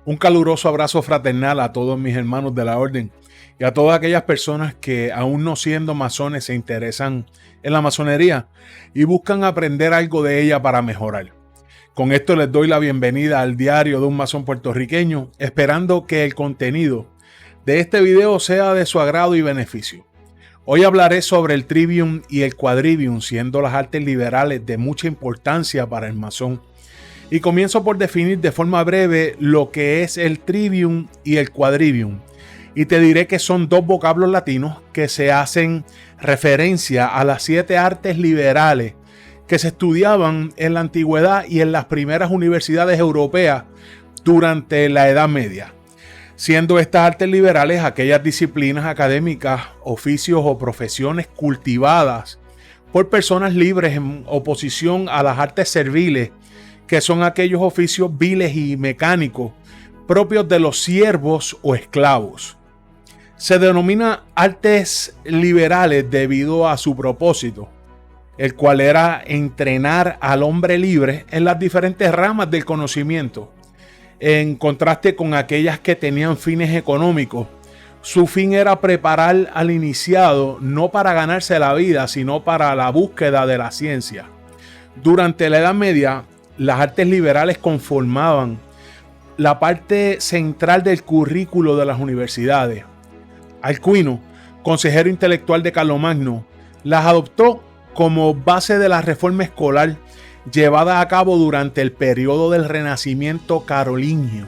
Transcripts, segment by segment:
Un caluroso abrazo fraternal a todos mis hermanos de la orden y a todas aquellas personas que, aún no siendo masones, se interesan en la masonería y buscan aprender algo de ella para mejorar. Con esto les doy la bienvenida al diario de un masón puertorriqueño, esperando que el contenido de este video sea de su agrado y beneficio. Hoy hablaré sobre el trivium y el quadrivium, siendo las artes liberales de mucha importancia para el masón. Y comienzo por definir de forma breve lo que es el trivium y el quadrivium. Y te diré que son dos vocablos latinos que se hacen referencia a las 7 artes liberales que se estudiaban en la antigüedad y en las primeras universidades europeas durante la Edad Media. Siendo estas artes liberales aquellas disciplinas académicas, oficios o profesiones cultivadas por personas libres en oposición a las artes serviles, que son aquellos oficios viles y mecánicos propios de los siervos o esclavos. Se denomina artes liberales debido a su propósito, el cual era entrenar al hombre libre en las diferentes ramas del conocimiento, en contraste con aquellas que tenían fines económicos. Su fin era preparar al iniciado no para ganarse la vida, sino para la búsqueda de la ciencia. Durante la Edad Media, las artes liberales conformaban la parte central del currículo de las universidades. Alcuino, consejero intelectual de Carlomagno, las adoptó como base de la reforma escolar llevada a cabo durante el periodo del Renacimiento carolingio.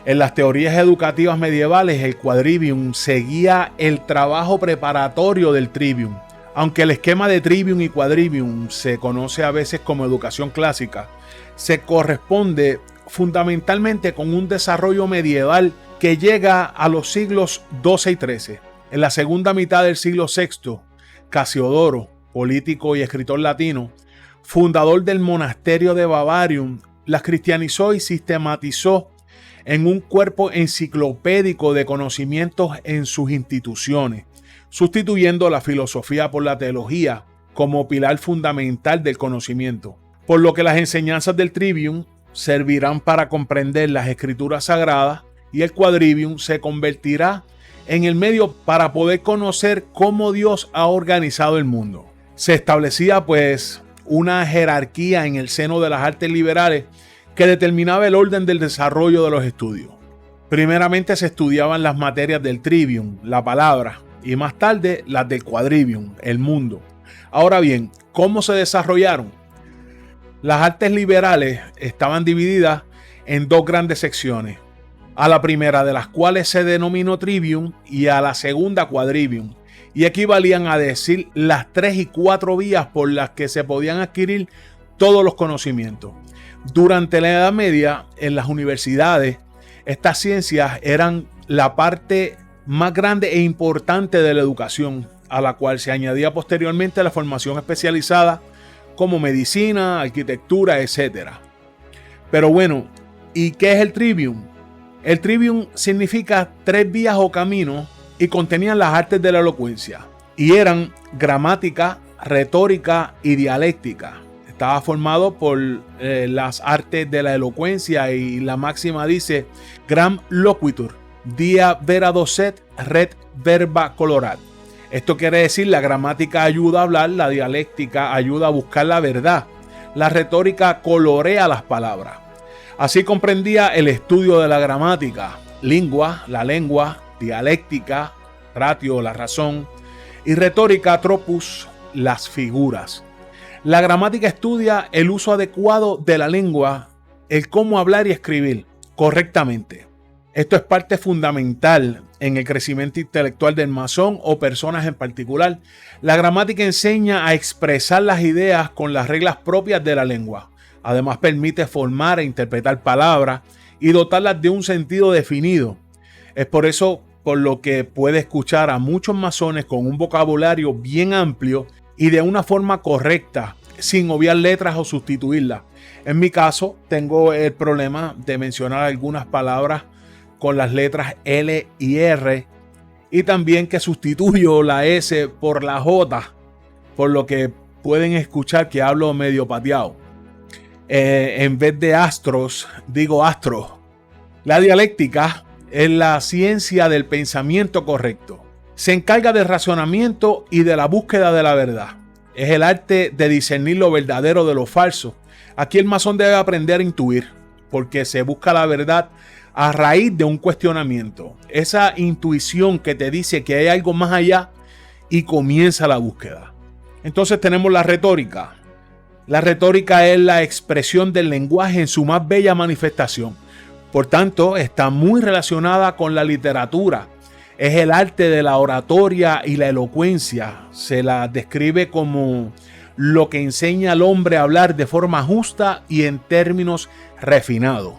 En las teorías educativas medievales, el quadrivium seguía el trabajo preparatorio del trivium. Aunque el esquema de trivium y quadrivium se conoce a veces como educación clásica, se corresponde fundamentalmente con un desarrollo medieval que llega a los siglos XII y XIII. En la segunda mitad del siglo VI, Casiodoro, político y escritor latino, fundador del monasterio de Bavarium, las cristianizó y sistematizó en un cuerpo enciclopédico de conocimientos en sus instituciones, sustituyendo la filosofía por la teología como pilar fundamental del conocimiento. Por lo que las enseñanzas del trivium servirán para comprender las escrituras sagradas y el quadrivium se convertirá en el medio para poder conocer cómo Dios ha organizado el mundo. Se establecía pues una jerarquía en el seno de las artes liberales que determinaba el orden del desarrollo de los estudios. Primeramente se estudiaban las materias del trivium, la palabra, y más tarde las del quadrivium, el mundo. Ahora bien, ¿cómo se desarrollaron? Las artes liberales estaban divididas en dos grandes secciones, a la primera de las cuales se denominó trivium y a la segunda quadrivium, y equivalían a decir las 3 y 4 vías por las que se podían adquirir todos los conocimientos. Durante la Edad Media, en las universidades, estas ciencias eran la parte más grande e importante de la educación, a la cual se añadía posteriormente la formación especializada como medicina, arquitectura, etc. Pero bueno, ¿y qué es el trivium? El trivium significa 3 vías o caminos y contenían las artes de la elocuencia, y eran gramática, retórica y dialéctica. Estaba formado por las artes de la elocuencia, y la máxima dice: gram loquitur, dia vera docet, ret verba colorat. Esto quiere decir, la gramática ayuda a hablar, la dialéctica ayuda a buscar la verdad, la retórica colorea las palabras. Así comprendía el estudio de la gramática, lingua, la lengua, dialéctica, ratio, la razón, y retórica, tropus, las figuras. La gramática estudia el uso adecuado de la lengua, el cómo hablar y escribir correctamente. Esto es parte fundamental en el crecimiento intelectual del masón o personas en particular. La gramática enseña a expresar las ideas con las reglas propias de la lengua. Además, permite formar e interpretar palabras y dotarlas de un sentido definido. Es por eso por lo que puede escuchar a muchos masones con un vocabulario bien amplio y de una forma correcta, sin obviar letras o sustituirlas. En mi caso, tengo el problema de mencionar algunas palabras con las letras L y R, y también que sustituyo la S por la J, por lo que pueden escuchar que hablo medio pateado. En vez de astros, digo astro. La dialéctica es la ciencia del pensamiento correcto. Se encarga del razonamiento y de la búsqueda de la verdad. Es el arte de discernir lo verdadero de lo falso. Aquí el masón debe aprender a intuir, porque se busca la verdad a raíz de un cuestionamiento. Esa intuición que te dice que hay algo más allá y comienza la búsqueda. Entonces tenemos la retórica. La retórica es la expresión del lenguaje en su más bella manifestación. Por tanto, está muy relacionada con la literatura. Es el arte de la oratoria y la elocuencia. Se la describe como lo que enseña al hombre a hablar de forma justa y en términos refinados.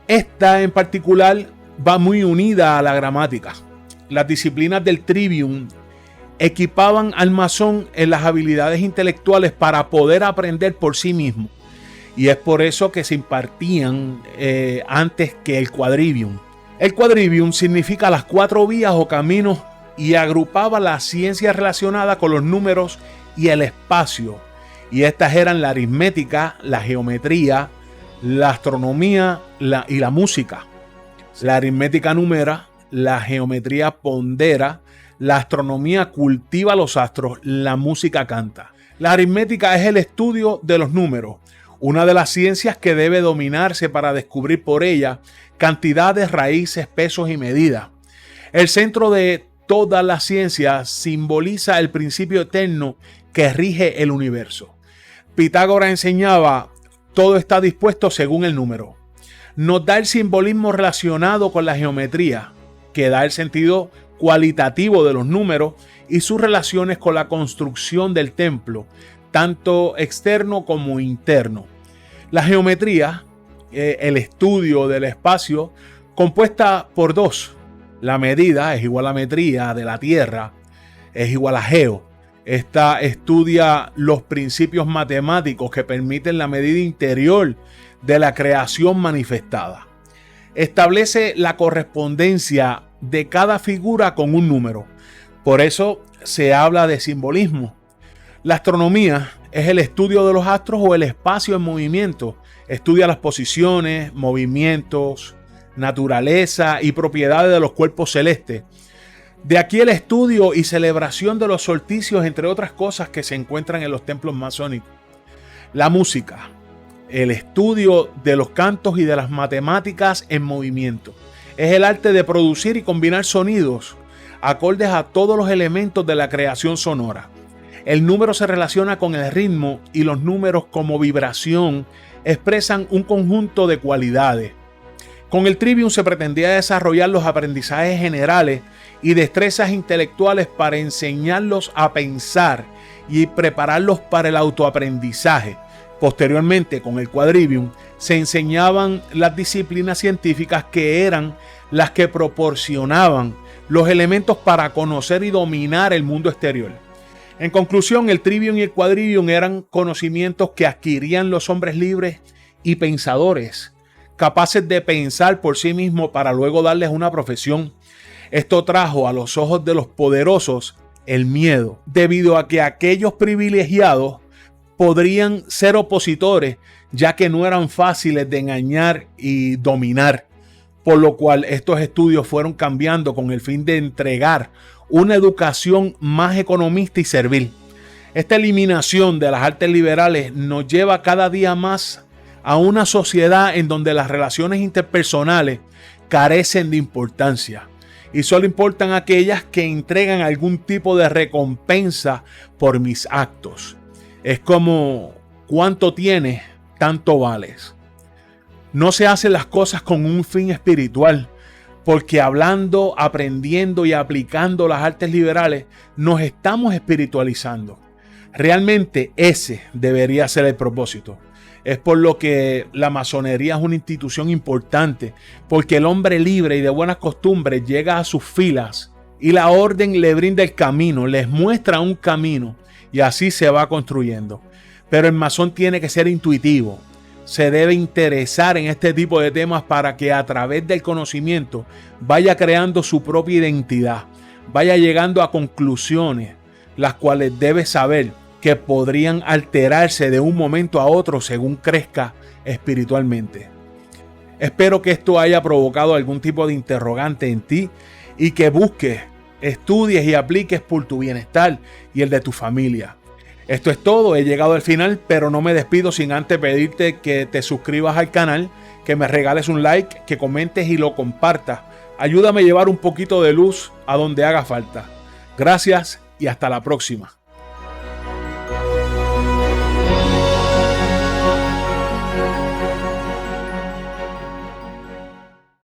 Esta en particular va muy unida a la gramática. Las disciplinas del trivium equipaban al masón en las habilidades intelectuales para poder aprender por sí mismo. Y es por eso que se impartían antes que el quadrivium. El quadrivium significa las 4 vías o caminos y agrupaba las ciencias relacionadas con los números y el espacio. Y estas eran la aritmética, la geometría, la astronomía y la música. La aritmética numera, la geometría pondera, la astronomía cultiva los astros, la música canta. La aritmética es el estudio de los números, una de las ciencias que debe dominarse para descubrir por ella cantidades, raíces, pesos y medidas. El centro de todas las ciencias simboliza el principio eterno que rige el universo. Pitágoras enseñaba: todo está dispuesto según el número. Nos da el simbolismo relacionado con la geometría, que da el sentido cualitativo de los números y sus relaciones con la construcción del templo, tanto externo como interno. La geometría, el estudio del espacio, compuesta por 2. La medida es igual a metría de la tierra, es igual a geo. Esta estudia los principios matemáticos que permiten la medida interior de la creación manifestada. Establece la correspondencia de cada figura con un número. Por eso se habla de simbolismo. La astronomía es el estudio de los astros o el espacio en movimiento. Estudia las posiciones, movimientos, naturaleza y propiedades de los cuerpos celestes. De aquí el estudio y celebración de los solsticios, entre otras cosas que se encuentran en los templos masónicos. La música, el estudio de los cantos y de las matemáticas en movimiento. Es el arte de producir y combinar sonidos acordes a todos los elementos de la creación sonora. El número se relaciona con el ritmo y los números como vibración expresan un conjunto de cualidades. Con el trivium se pretendía desarrollar los aprendizajes generales y destrezas intelectuales para enseñarlos a pensar y prepararlos para el autoaprendizaje. Posteriormente, con el quadrivium, se enseñaban las disciplinas científicas que eran las que proporcionaban los elementos para conocer y dominar el mundo exterior. En conclusión, el trivium y el quadrivium eran conocimientos que adquirían los hombres libres y pensadores, capaces de pensar por sí mismos para luego darles una profesión. Esto trajo a los ojos de los poderosos el miedo, debido a que aquellos privilegiados podrían ser opositores, ya que no eran fáciles de engañar y dominar, por lo cual estos estudios fueron cambiando con el fin de entregar una educación más economista y servil. Esta eliminación de las artes liberales nos lleva cada día más a una sociedad en donde las relaciones interpersonales carecen de importancia y solo importan aquellas que entregan algún tipo de recompensa por mis actos. Es como: cuánto tienes, tanto vales. No se hacen las cosas con un fin espiritual, porque hablando, aprendiendo y aplicando las artes liberales nos estamos espiritualizando. Realmente ese debería ser el propósito. Es por lo que la masonería es una institución importante, porque el hombre libre y de buenas costumbres llega a sus filas y la orden le brinda el camino, les muestra un camino y así se va construyendo. Pero el masón tiene que ser intuitivo. Se debe interesar en este tipo de temas para que a través del conocimiento vaya creando su propia identidad, vaya llegando a conclusiones, las cuales debe saber que podrían alterarse de un momento a otro según crezca espiritualmente. Espero que esto haya provocado algún tipo de interrogante en ti y que busques, estudies y apliques por tu bienestar y el de tu familia. Esto es todo, he llegado al final, pero no me despido sin antes pedirte que te suscribas al canal, que me regales un like, que comentes y lo compartas. Ayúdame a llevar un poquito de luz a donde haga falta. Gracias y hasta la próxima.